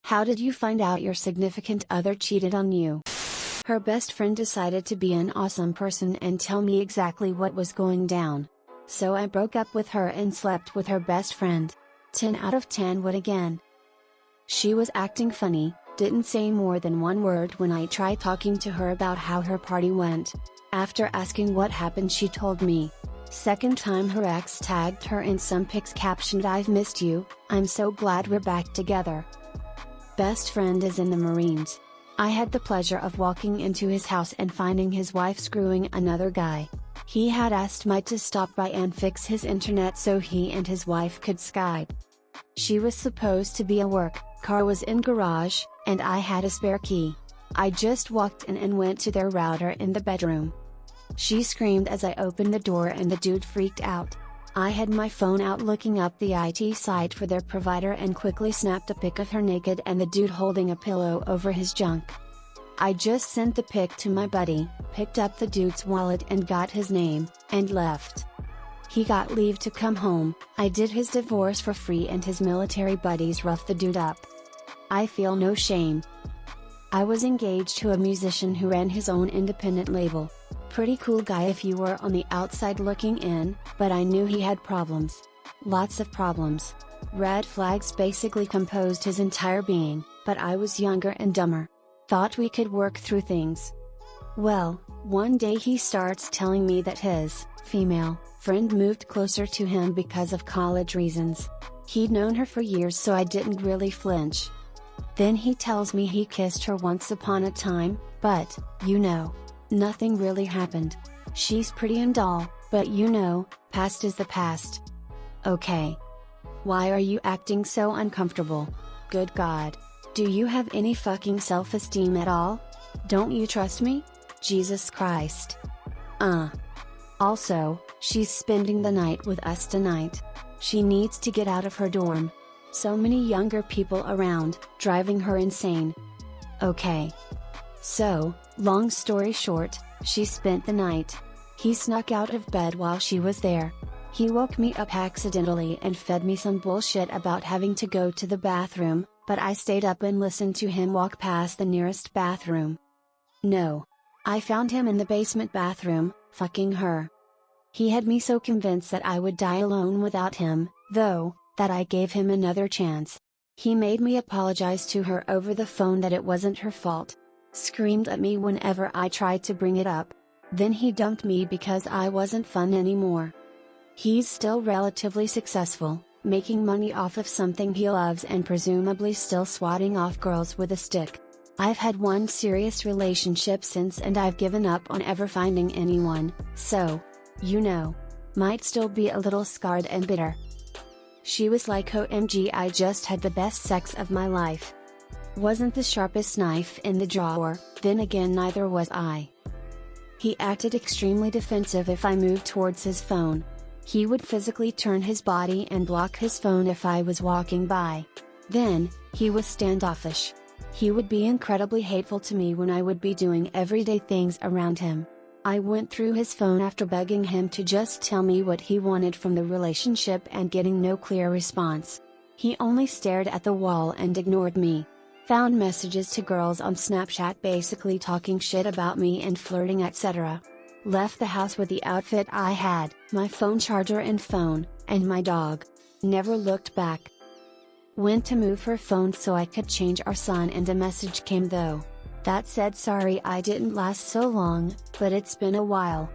How did you find out your significant other cheated on you? Her best friend decided to be an awesome person and tell me exactly what was going down. So I broke up with her and slept with her best friend. 10 out of 10 would again. She was acting funny, didn't say more than one word when I tried talking to her about how her party went. After asking what happened, she told me. Second time her ex tagged her in some pics captioned, "I've missed you, I'm so glad we're back together." Best friend is in the Marines. I had the pleasure of walking into his house and finding his wife screwing another guy. He had asked Mike to stop by and fix his internet so he and his wife could Skype. She was supposed to be at work, car was in garage, and I had a spare key. I just walked in and went to their router in the bedroom. She screamed as I opened the door and the dude freaked out. I had my phone out looking up the IT site for their provider and quickly snapped a pic of her naked and the dude holding a pillow over his junk. I just sent the pic to my buddy, picked up the dude's wallet and got his name, and left. He got leave to come home. I did his divorce for free and his military buddies roughed the dude up. I feel no shame. I was engaged to a musician who ran his own independent label. Pretty cool guy if you were on the outside looking in, but I knew he had problems. Lots of problems. Red flags basically composed his entire being, but I was younger and dumber. Thought we could work through things. Well, one day he starts telling me that his female friend moved closer to him because of college reasons. He'd known her for years, so I didn't really flinch. Then he tells me he kissed her once upon a time, but, nothing really happened. She's pretty and all, but past is the past. Okay. Why are you acting so uncomfortable? Good God. Do you have any fucking self-esteem at all? Don't you trust me? Jesus Christ. Also, she's spending the night with us tonight. She needs to get out of her dorm. So many younger people around, driving her insane. Okay. So, long story short, she spent the night. He snuck out of bed while she was there. He woke me up accidentally and fed me some bullshit about having to go to the bathroom, but I stayed up and listened to him walk past the nearest bathroom. No. I found him in the basement bathroom, fucking her. He had me so convinced that I would die alone without him, though, that I gave him another chance. He made me apologize to her over the phone that it wasn't her fault. Screamed at me whenever I tried to bring it up. Then he dumped me because I wasn't fun anymore. He's still relatively successful, making money off of something he loves and presumably still swatting off girls with a stick. I've had one serious relationship since and I've given up on ever finding anyone, so, might still be a little scarred and bitter. She was like, OMG, I just had the best sex of my life. Wasn't the sharpest knife in the drawer, then again neither was I. He acted extremely defensive if I moved towards his phone. He would physically turn his body and block his phone if I was walking by. Then, he was standoffish. He would be incredibly hateful to me when I would be doing everyday things around him. I went through his phone after begging him to just tell me what he wanted from the relationship and getting no clear response. He only stared at the wall and ignored me. Found messages to girls on Snapchat basically talking shit about me and flirting, etc. Left the house with the outfit I had, my phone charger and phone, and my dog. Never looked back. Went to move her phone so I could change our son and a message came though. That said, sorry I didn't last so long, but it's been a while.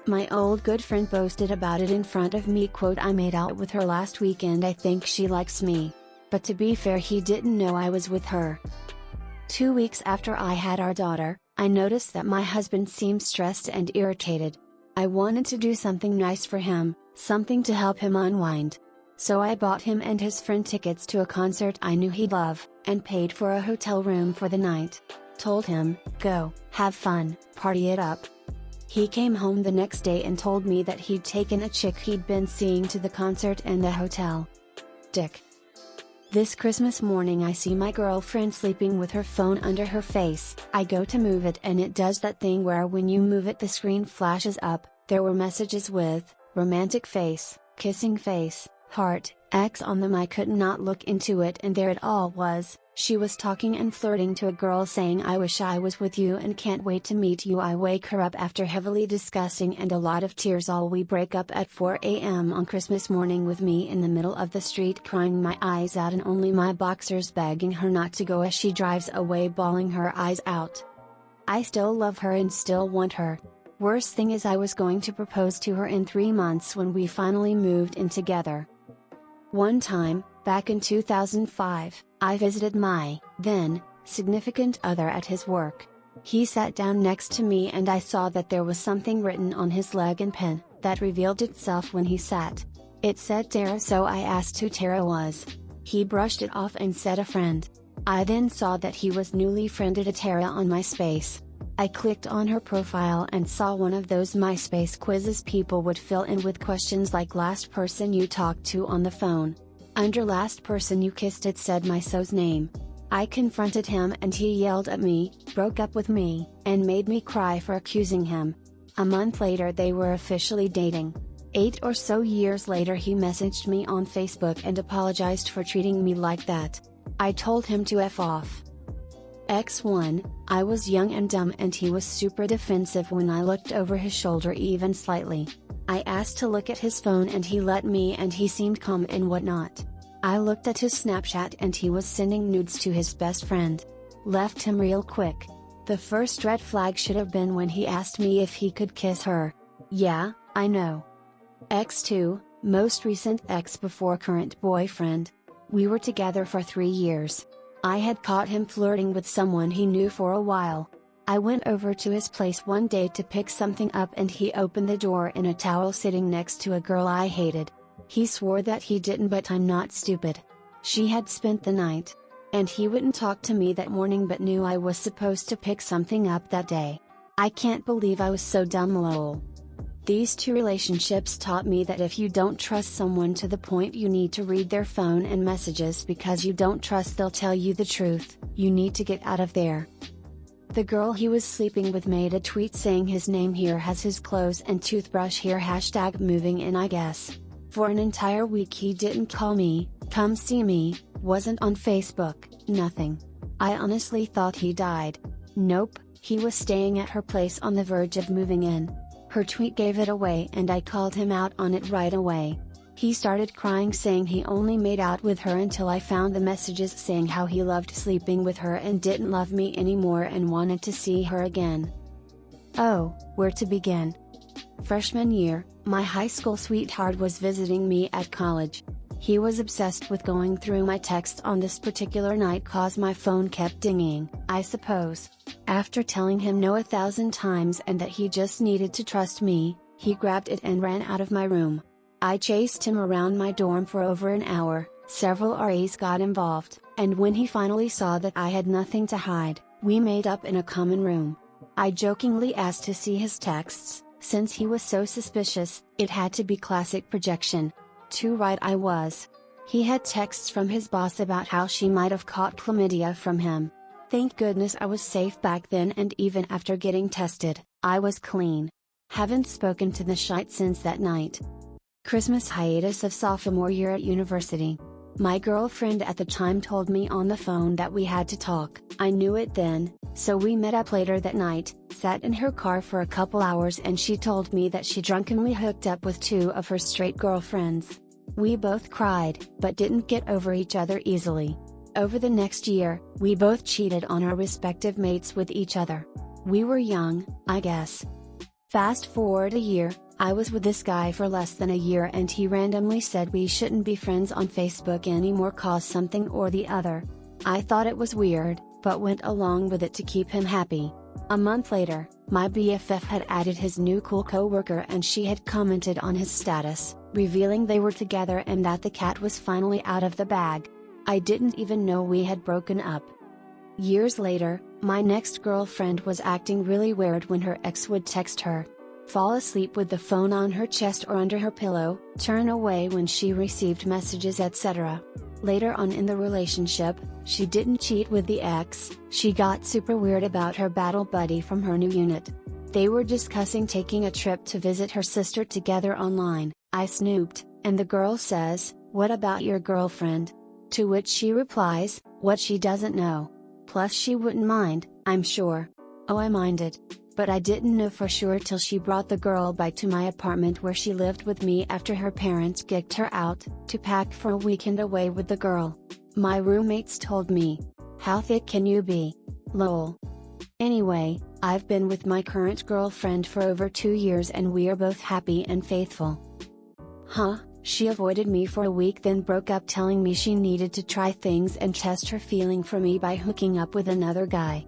My old good friend boasted about it in front of me, quote, I made out with her last weekend, I think she likes me. But to be fair, he didn't know I was with her. 2 weeks after I had our daughter, I noticed that my husband seemed stressed and irritated. I wanted to do something nice for him, something to help him unwind. So I bought him and his friend tickets to a concert I knew he'd love, and paid for a hotel room for the night. Told him, go, have fun, party it up. He came home the next day and told me that he'd taken a chick he'd been seeing to the concert and the hotel. Dick. This Christmas morning I see my girlfriend sleeping with her phone under her face. I go to move it and it does that thing where when you move it the screen flashes up. There were messages with, romantic face, kissing face, heart, X on them. I could not look into it and there it all was, She was talking and flirting to a girl saying I wish I was with you and can't wait to meet you. I wake her up after heavily discussing and a lot of tears. All we break up at 4 a.m. on Christmas morning with me in the middle of the street crying my eyes out and only my boxers begging her not to go as she drives away bawling her eyes out. I still love her and still want her. Worst thing is I was going to propose to her in 3 months when we finally moved in together. One time, back in 2005, I visited my, then, significant other at his work. He sat down next to me and I saw that there was something written on his leg in pen, that revealed itself when he sat. It said Tara, so I asked who Tara was. He brushed it off and said a friend. I then saw that he was newly friended a Tara on MySpace. I clicked on her profile and saw one of those MySpace quizzes people would fill in with questions like last person you talked to on the phone. Under last person you kissed it said my so's name. I confronted him and he yelled at me, broke up with me, and made me cry for accusing him. A month later they were officially dating. 8 or so years later he messaged me on Facebook and apologized for treating me like that. I told him to F off. X1, I was young and dumb and he was super defensive when I looked over his shoulder even slightly. I asked to look at his phone and he let me and he seemed calm and whatnot. I looked at his Snapchat and he was sending nudes to his best friend. Left him real quick. The first red flag should have been when he asked me if he could kiss her. Yeah, I know. X2, most recent ex before current boyfriend. We were together for 3 years. I had caught him flirting with someone he knew for a while. I went over to his place one day to pick something up and he opened the door in a towel sitting next to a girl I hated. He swore that he didn't, but I'm not stupid. She had spent the night. And he wouldn't talk to me that morning but knew I was supposed to pick something up that day. I can't believe I was so dumb, lol. These 2 relationships taught me that if you don't trust someone to the point you need to read their phone and messages because you don't trust they'll tell you the truth, you need to get out of there. The girl he was sleeping with made a tweet saying his name here has his clothes and toothbrush here # moving in I guess. For an entire week he didn't call me, come see me, wasn't on Facebook, nothing. I honestly thought he died. Nope, he was staying at her place on the verge of moving in. Her tweet gave it away and I called him out on it right away. He started crying saying he only made out with her until I found the messages saying how he loved sleeping with her and didn't love me anymore and wanted to see her again. Oh, where to begin? Freshman year, my high school sweetheart was visiting me at college. He was obsessed with going through my texts on this particular night cause my phone kept dinging, I suppose. After telling him no 1,000 times and that he just needed to trust me, he grabbed it and ran out of my room. I chased him around my dorm for over an hour, several RAs got involved, and when he finally saw that I had nothing to hide, we made up in a common room. I jokingly asked to see his texts, since he was so suspicious, it had to be classic projection. Too right I was. He had texts from his boss about how she might have caught chlamydia from him. Thank goodness I was safe back then, and even after getting tested, I was clean. Haven't spoken to the shite since that night. Christmas hiatus of sophomore year at university. My girlfriend at the time told me on the phone that we had to talk. I knew it then, so we met up later that night, sat in her car for a couple hours and she told me that she drunkenly hooked up with 2 of her straight girlfriends. We both cried, but didn't get over each other easily. Over the next year, we both cheated on our respective mates with each other. We were young, I guess. Fast forward a year, I was with this guy for less than a year and he randomly said we shouldn't be friends on Facebook anymore cause something or the other. I thought it was weird, but went along with it to keep him happy. A month later, my BFF had added his new cool coworker and she had commented on his status, revealing they were together and that the cat was finally out of the bag. I didn't even know we had broken up. Years later, my next girlfriend was acting really weird when her ex would text her, fall asleep with the phone on her chest or under her pillow, turn away when she received messages, etc. Later on in the relationship, she didn't cheat with the ex, she got super weird about her battle buddy from her new unit. They were discussing taking a trip to visit her sister together online. I snooped, and the girl says, "What about your girlfriend?" To which she replies, What she doesn't know. Plus she wouldn't mind, I'm sure. Oh, I minded. But I didn't know for sure till she brought the girl back to my apartment where she lived with me after her parents kicked her out, to pack for a weekend away with the girl. My roommates told me, "How thick can you be? Lol." Anyway, I've been with my current girlfriend for over 2 years and we are both happy and faithful. Huh, she avoided me for a week then broke up telling me she needed to try things and test her feeling for me by hooking up with another guy.